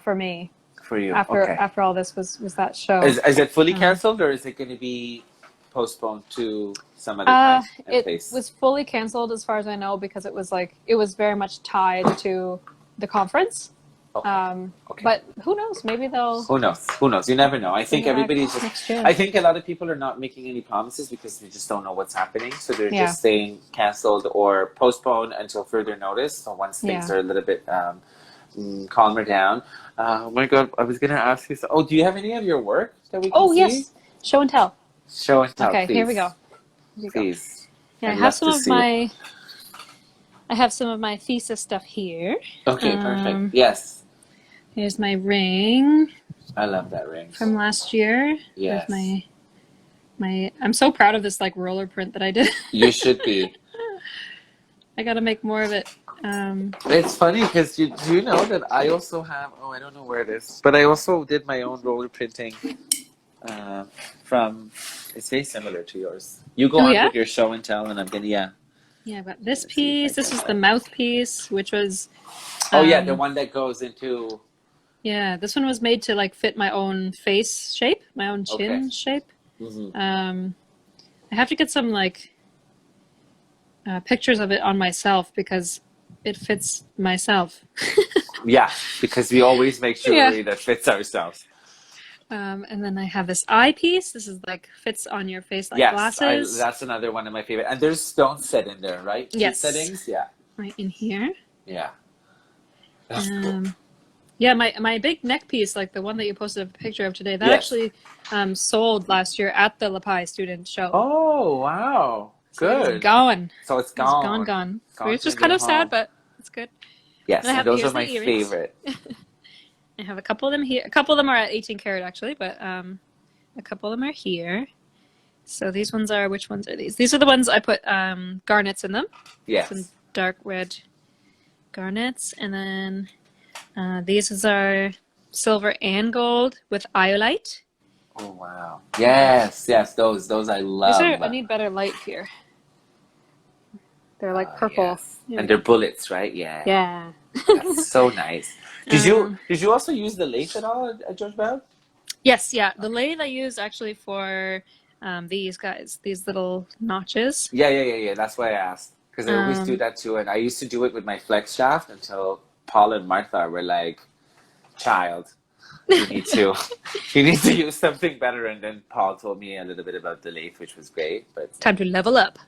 for me For you, after okay. after all this was that show. Is it fully canceled, or is it going to be postponed to some other time and It place? was fully canceled as far as I know because it was very much tied to the conference. Okay. Okay. But who knows? Maybe they'll. Who knows? Who knows? You never know. I think bring it back everybody's next just. year. I think a lot of people are not making any promises because they just don't know what's happening. So they're Yeah. just saying canceled or postponed until further notice. So once things Yeah. are a little bit calmer down. Oh my God! I was gonna ask you. Oh, do you have any of your work that we can Oh see? yes, show and tell. Show and tell, Okay, please. here we go. Here we go. Please. Yeah, I'd love to see it. I have some of my thesis stuff here. Okay, perfect. Yes. Here's my ring I love that ring. from last year. Yes. There's my. I'm so proud of this like roller print that I did. You should be. I got to make more of it. It's funny because you know that I also have. Oh, I don't know where it is, but I also did my own roller printing. From it's very similar to yours. You go on yeah? with your show and tell, and I'm gonna Yeah, I've got this Let's see if I piece. This can is the find mouthpiece, which was. Oh yeah, the one that goes into. Yeah, this one was made to like fit my own face shape, my own chin shape. Mm-hmm. I have to get some like pictures of it on myself because it fits myself. Yeah, because we always make jewelry that fits ourselves. And then I have this eye piece. This is like fits on your face like Yes, glasses. that's another one of my favorite. And there's stones set in there, right? Yes. Two settings, yeah. Right in here. Yeah. That's cool. Yeah, my big neck piece, like the one that you posted a picture of today, that Yes. actually sold last year at the LaPi student show. Oh wow, So good. it's gone. So it's It's gone. gone. Gone It's just to kind the of sad, home. but it's good. Yes, And I have- those here's are my the earrings. favorite. I have a couple of them here. A couple of them are at 18 karat actually, but a couple of them are here. So these ones are, which ones are these? These are the ones I put garnets in them. Yes. Some dark red garnets. And then these are silver and gold with iolite. Oh wow. Yes, those I love. I need better light here. They're like purple. Yes. And they're bullets, right? Yeah. Yeah. That's so nice. Did you also use the lathe at all at George Brown? Yes, yeah. The lathe I use actually for these guys, these little notches. Yeah. That's why I asked. Because I always do that too. And I used to do it with my flex shaft until Paul and Martha were like, child, you need to use something better. And then Paul told me a little bit about the lathe, which was great. But time to level up.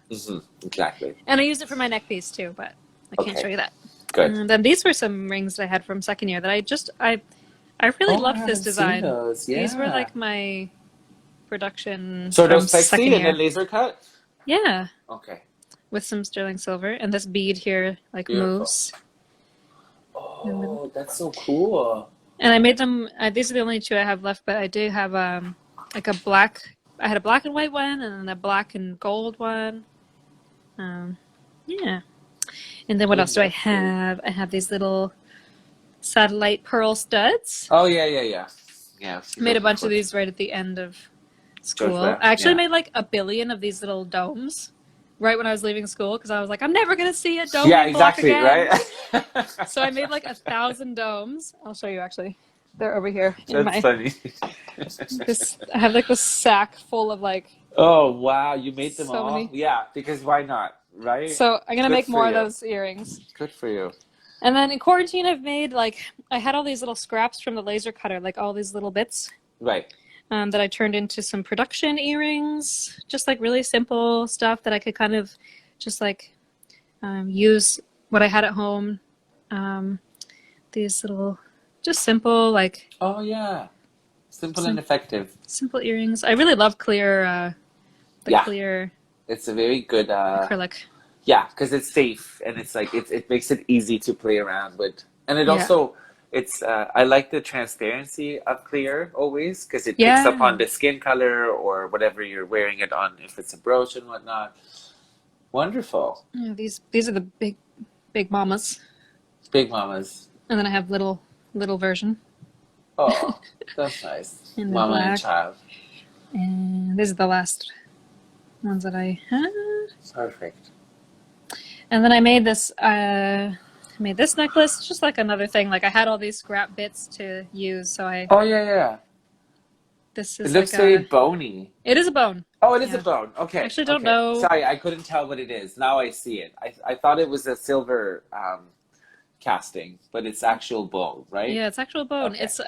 Exactly. And I used it for my neck piece too, but I can't show you that. Good. And then these were some rings that I had from second year that I really loved this design. Those. Yeah. These were like my production. So from those flexi second and year. then laser cut? Yeah. Okay. With some sterling silver, and this bead here like moves. Oh, that's so cool. And I made them. These are the only two I have left, but I do have like a black. I had a black and white one, and then a black and gold one. Yeah. And then what else do I have? I have these little satellite pearl studs. Oh yeah. Yeah. Made a bunch of these right at the end of school. I actually made like 1 billion of these little domes right when I was leaving school because I was like, I'm never gonna see a dome block again. Right? So I made like 1,000 domes. I'll show you actually. They're over here. That's funny. I have like this sack full of like. Oh wow! You made them so all. many. Yeah, because why not, right? So I'm gonna make more of those earrings. Good for you. And then in quarantine, I've made I had all these little scraps from the laser cutter, like all these little bits. Right. That I turned into some production earrings, just like really simple stuff that I could kind of just like use what I had at home. These little, just simple like. Oh yeah, simple and effective. Simple earrings. I really love clear. Clear. It's a very good acrylic. Yeah, because it's safe and it's like it makes it easy to play around with, and it also. It's I like the transparency of clear always because it picks up on the skin color or whatever you're wearing it on, if it's a brooch and whatnot. Wonderful. Yeah, these are the big mamas. Big mamas. And then I have little version. Oh, that's nice. Mama black. and child. And these are the last ones that I had. Perfect. And then I made this. Made this necklace, just like another thing. Like I had all these scrap bits to use, so I. Oh yeah. This is. It looks very bony. It is a bone. Oh, it is a bone. Okay. I actually don't know. Sorry, I couldn't tell what it is. Now I see it. I thought it was a silver casting, but it's actual bone, right? Yeah, it's actual bone. Okay. It's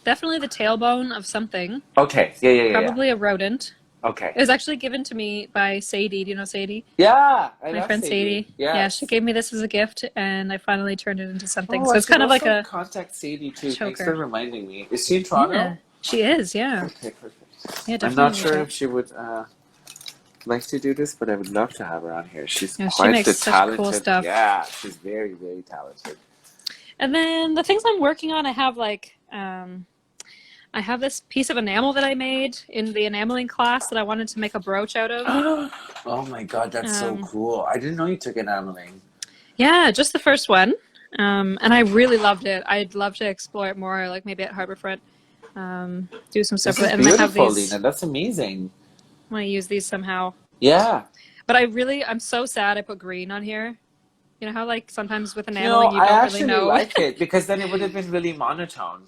definitely the tailbone of something. Okay. Yeah. Probably a rodent. Okay. It was actually given to me by Sadie. Do you know Sadie? Yeah, my friend Sadie. Yes. Yeah, she gave me this as a gift, and I finally turned it into something. So it's kind of like a contact Sadie too. choker. Thanks for reminding me. Is she in Toronto? Yeah, she is. Yeah. Okay, perfect. Yeah, definitely. I'm not sure if she would like to do this, but I would love to have her on here. She's quite she makes the such talented. Cool stuff. Yeah, she's very, very talented. And then the things I'm working on, I have like. I have this piece of enamel that I made in the enameling class that I wanted to make a brooch out of. Oh my god, that's so cool. I didn't know you took enameling. Yeah, just the first one. And I really loved it. I'd love to explore it more, like maybe at Harbourfront. Do some stuff with it. And beautiful, Lena. That's amazing. I want to use these somehow. Yeah. But I'm so sad I put green on here. You know how like sometimes with enameling you don't really know. I like it because then it would have been really monotone.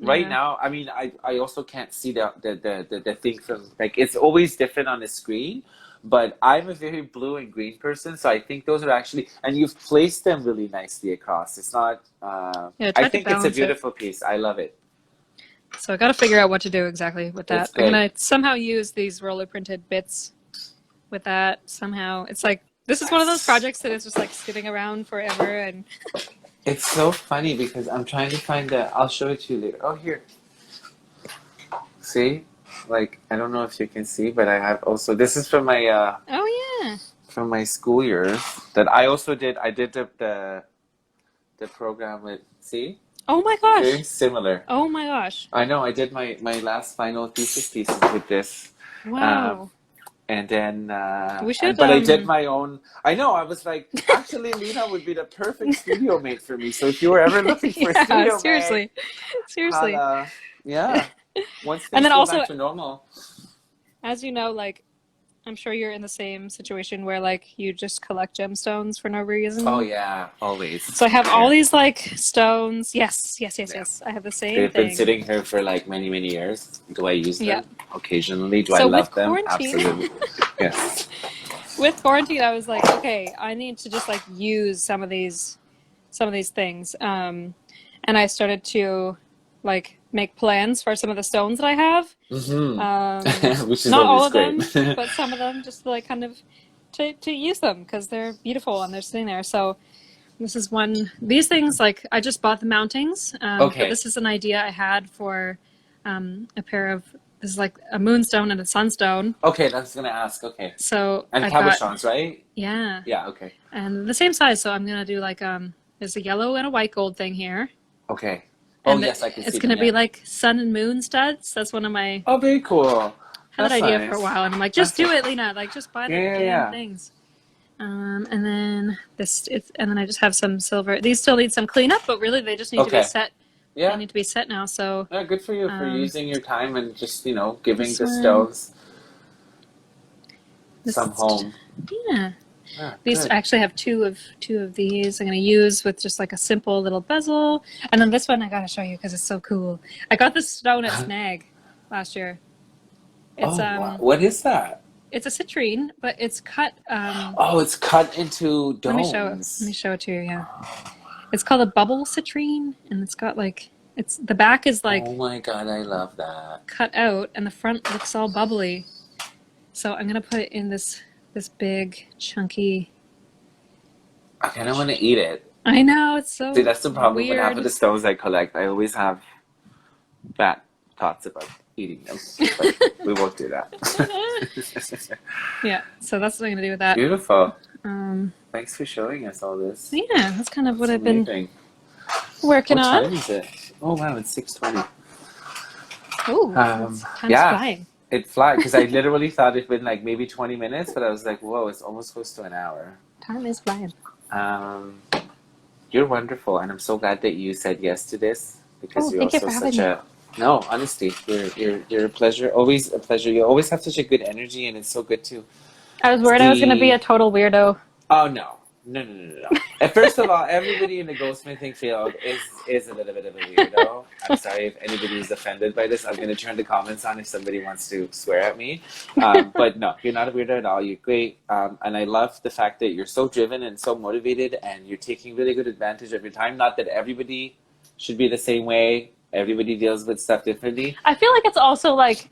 Right now, I mean, I also can't see the thing from, like, it's always different on the screen, but I'm a very blue and green person, so I think those are actually, and you've placed them really nicely across. It's not, I think it's a beautiful piece. I love it. So I got to figure out what to do exactly with that. I'm going to somehow use these roller printed bits with that somehow. It's like, this is one of those projects that is just like sitting around forever and... It's so funny because I'm trying to find I'll show it to you later. Oh, here. See? Like, I don't know if you can see, but I have also, this is from my, from my school year that I also did. I did the program with, see? Oh my gosh. Very similar. Oh my gosh. I know, I did my last final thesis pieces with this. Wow. And then, but I did my own. I know. I was like, actually, Lena would be the perfect studio mate for me. So if you were ever looking for a studio seriously, yeah. Once things and then go also, back to normal. As you know, like I'm sure you're in the same situation where like you just collect gemstones for no reason. Oh yeah, always. So I have all these like stones. Yes, Yeah. I have the same They've been thing. sitting here for like many, many years. Do I use them? Yeah. Occasionally. Do I So love with them? quarantine, Absolutely. Yes. with quarantine, I was like, okay, I need to just like use some of these things. And I started to like make plans for some of the stones that I have. Which is Not all always of them, great. but some of them just like kind of to use them because they're beautiful and they're sitting there. So this is one. These things like I just bought the mountings, but Okay. this is an idea I had for a pair of. This is like a moonstone and a sunstone. Okay, that's gonna ask. Okay. So And I've got cabochons, right? yeah, Yeah, okay. and the same size. So I'm gonna do like there's a yellow and a white gold thing here. Okay. Oh And yes, I can it's see going them, to be yeah. like sun and moon studs. That's one of my Oh, very cool. had that That's idea for a nice. while, and I'm like, just That's do it, Lena. Like, just buy the yeah, damn yeah. things. And then and then I just have some silver. These still need some cleanup, but really they just need to be Okay. set. They Yeah. need to be set now. So Yeah, good for you for using your time and just, giving this the one, stones this some home. yeah. Yeah, These good. I actually have two of these. I'm going to use with just like a simple little bezel, and then this one I got to show you because it's so cool. I got this stone at Snag last year. It's wow. What is that? It's a citrine, but it's cut. Oh, it's cut into Let me domes. show it to you. Yeah, it's called a bubble citrine, and it's got like the back is like Oh my God, I love that. cut out, and the front looks all bubbly. So I'm gonna put it in this big chunky. I kind of want to eat it. I know it's so See, that's the problem with half weird. of the stones I collect. I always have bad thoughts about eating them. But we won't do that. Yeah, so that's what I'm gonna do with that. Beautiful. Um, Thanks for showing us all this. yeah, that's kind of what That's I've been amazing. working What on. time is it? Oh wow, it's 6:20. Ooh, time's flying. It flies because I literally thought it'd been like maybe 20 minutes, but I was like, whoa, it's almost close to an hour. Time is flying. You're wonderful, and I'm so glad that you said yes to this because you're thank you also for having such a no, honestly, you're a pleasure. Always a pleasure. You always have such a good energy, and it's so good to I was worried I was gonna be a total weirdo. Oh no. And first of all, everybody in the goldsmithing field is a little bit of a weirdo. I'm sorry if anybody is offended by this. I'm going to turn the comments on if somebody wants to swear at me. But no, you're not a weirdo at all. You're great. And I love the fact that you're so driven and so motivated and you're taking really good advantage of your time. Not that everybody should be the same way. Everybody deals with stuff differently. I feel like it's also like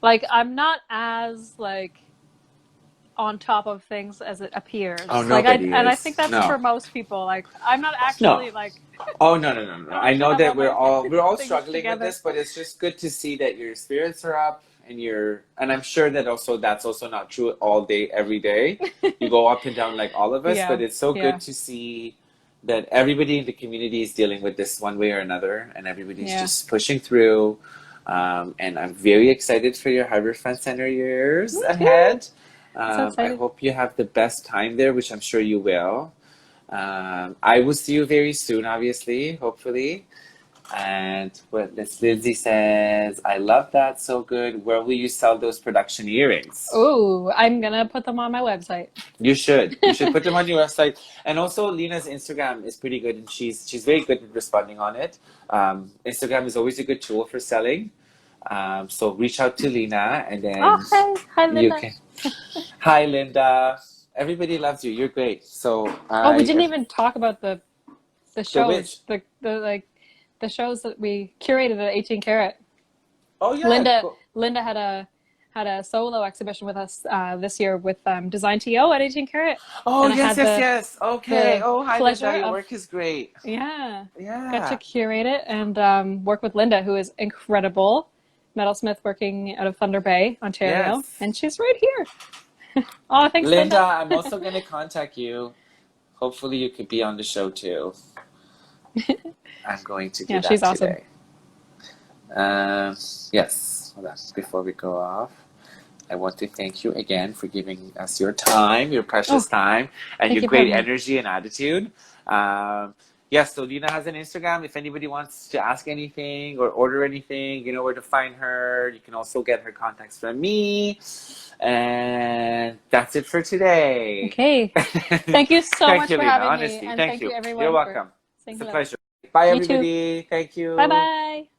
I'm not as like on top of things as it appears. Oh, like nobody and I is. think that's No. for most people. Like I'm not actually like Oh no. I know have that all we're my all things struggling together. with this, but it's just good to see that your spirits are up and I'm sure that that's also not true all day, every day. You go up and down like all of us, Yeah, but it's so yeah. good to see that everybody in the community is dealing with this one way or another and everybody's just pushing through. And I'm very excited for your Harbor Front Center years ahead. I hope you have the best time there, which I'm sure you will. I will see you very soon, obviously, hopefully. And what Miss Lindsay says, I love that, so good. Where will you sell those production earrings? Ooh, I'm gonna put them on my website. You should put them on your website. And also Lena's Instagram is pretty good and she's very good at responding on it. Instagram is always a good tool for selling. So reach out to Lena and then hi Linda. Hi Linda. Everybody loves you. You're great. So we didn't even talk about the shows. The shows that we curated at 18 Karat. Oh yeah. Linda had a solo exhibition with us this year with Design TO at 18 Karat. Oh and yes. Okay. Hi pleasure Linda. Your work is great. Yeah. Yeah. Got to curate it and work with Linda, who is incredible. Metalsmith working out of Thunder Bay, Ontario. Yes. And she's right here. Oh, thanks, Linda. I'm also going to contact you. Hopefully you could be on the show too. I'm going to do that she's awesome. today. Yes. Hold on. Before we go off, I want to thank you again for giving us your time, your precious time, and your great energy and attitude. yes, so Lena has an Instagram. If anybody wants to ask anything or order anything, you know where to find her. You can also get her contacts from me. And that's it for today. Okay. Thank you so Thank much you, for Lena. having Honestly, me. And thank thank you. you everyone You're for welcome. saying It's a hello. pleasure. Bye, You too. everybody. Thank you. Bye bye.